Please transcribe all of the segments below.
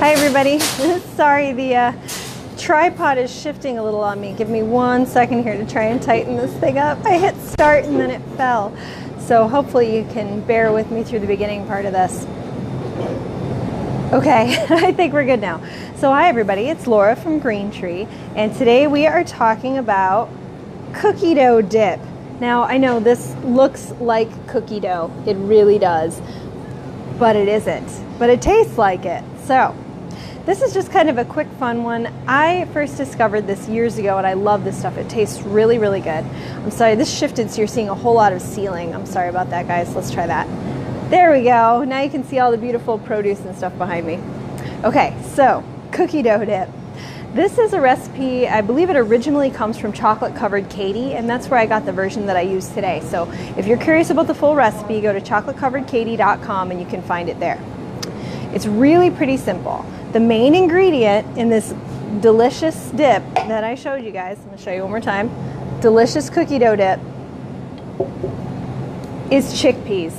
Hi everybody. Sorry, the tripod is shifting a little on me. Give me 1 second here to try and tighten this thing up. I hit start and then it fell. So hopefully you can bear with me through the beginning part of this. Okay, I think we're good now. So hi everybody, it's Laura from Green Tree, and today we are talking about cookie dough dip. Now I know this looks like cookie dough, it really does, but it isn't. But it tastes like it. So this is just kind of a quick fun one. I first discovered this years ago and I love this stuff. It tastes really, really good. I'm sorry, this shifted so you're seeing a whole lot of ceiling. I'm sorry about that, guys. Let's try that. There we go. Now you can see all the beautiful produce and stuff behind me. Okay, so cookie dough dip. This is a recipe, I believe it originally comes from Chocolate Covered Katie, and that's where I got the version that I use today. So if you're curious about the full recipe, go to chocolatecoveredkatie.com and you can find it there. It's really pretty simple. The main ingredient in this delicious dip that I showed you guys, I'm going to show you one more time, delicious cookie dough dip, is chickpeas.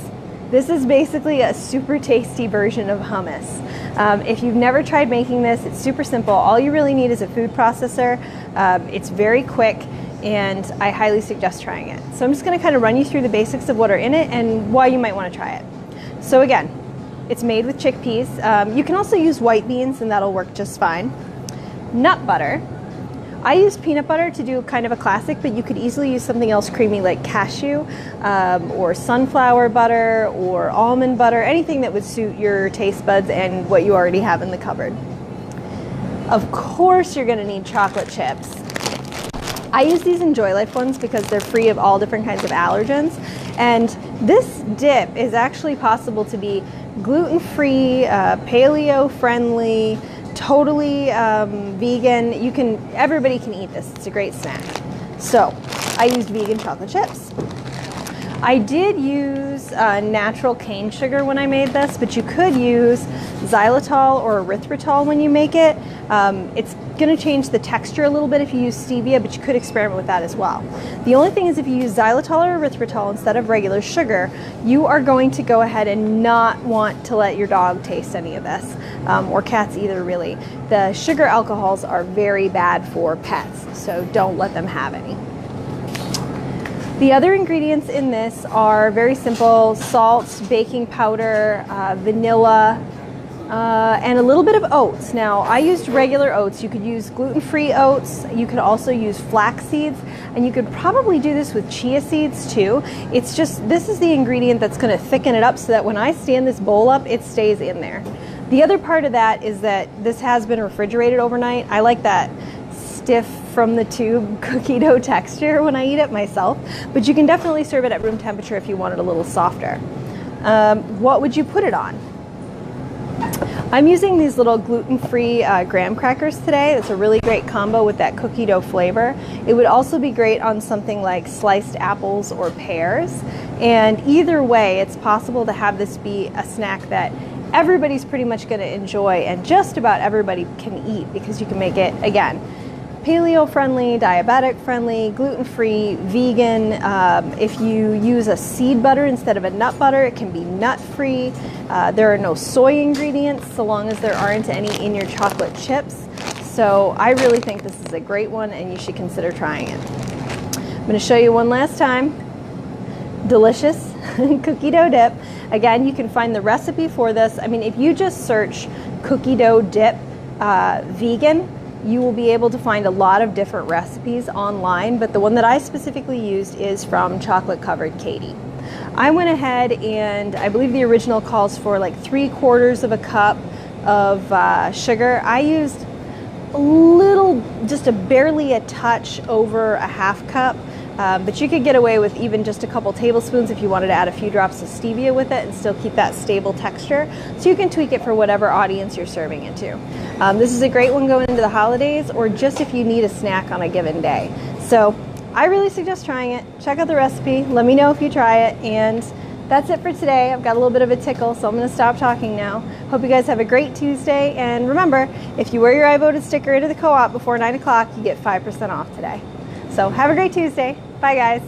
This is basically a super tasty version of hummus. If you've never tried making this, it's super simple. All you really need is a food processor. It's very quick, and I highly suggest trying it. So I'm just going to kind of run you through the basics of what are in it and why you might want to try it. So again, it's made with chickpeas. You can also use white beans, and that'll work just fine. Nut butter. I use peanut butter to do kind of a classic, but you could easily use something else creamy like cashew or sunflower butter or almond butter, anything that would suit your taste buds and what you already have in the cupboard. Of course, you're going to need chocolate chips. I use these Enjoy Life ones because they're free of all different kinds of allergens, and this dip is actually possible to be gluten-free, paleo-friendly, totally vegan. Everybody can eat this. It's a great snack. So I used vegan chocolate chips. I did use natural cane sugar when I made this, but you could use xylitol or erythritol when you make it. It's going to change the texture a little bit if you use stevia, but you could experiment with that as well. The only thing is if you use xylitol or erythritol instead of regular sugar, you are going to go ahead and not want to let your dog taste any of this, or cats either really. The sugar alcohols are very bad for pets, so don't let them have any. The other ingredients in this are very simple: salt, baking powder, vanilla, and a little bit of oats. Now, I used regular oats. You could use gluten-free oats. You could also use flax seeds, and you could probably do this with chia seeds too. It's just, this is the ingredient that's going to thicken it up so that when I stand this bowl up, it stays in there. The other part of that is that this has been refrigerated overnight. I like that stiff from the tube cookie dough texture when I eat it myself, but you can definitely serve it at room temperature if you want it a little softer. What would you put it on? I'm using these little gluten-free graham crackers today. It's a really great combo with that cookie dough flavor. It would also be great on something like sliced apples or pears. And either way, it's possible to have this be a snack that everybody's pretty much going to enjoy, and just about everybody can eat, because you can make it, again, paleo-friendly, diabetic-friendly, gluten-free, vegan. If you use a seed butter instead of a nut butter, it can be nut-free. There are no soy ingredients, so long as there aren't any in your chocolate chips. So I really think this is a great one, and you should consider trying it. I'm going to show you one last time. Delicious cookie dough dip. Again, you can find the recipe for this. I mean, if you just search cookie dough dip vegan, you will be able to find a lot of different recipes online, but the one that I specifically used is from Chocolate Covered Katie. I went ahead and I believe the original calls for like 3/4 of a cup of sugar. I used a little, just barely a touch over a half cup, but you could get away with even just a couple tablespoons if you wanted to add a few drops of stevia with it and still keep that stable texture. So you can tweak it for whatever audience you're serving it to. This is a great one going into the holidays, or just if you need a snack on a given day. So I really suggest trying it. Check out the recipe. Let me know if you try it. And that's it for today. I've got a little bit of a tickle, so I'm going to stop talking now. Hope you guys have a great Tuesday. And remember, if you wear your I Voted sticker into the co-op before 9 o'clock, you get 5% off today. So have a great Tuesday. Bye, guys.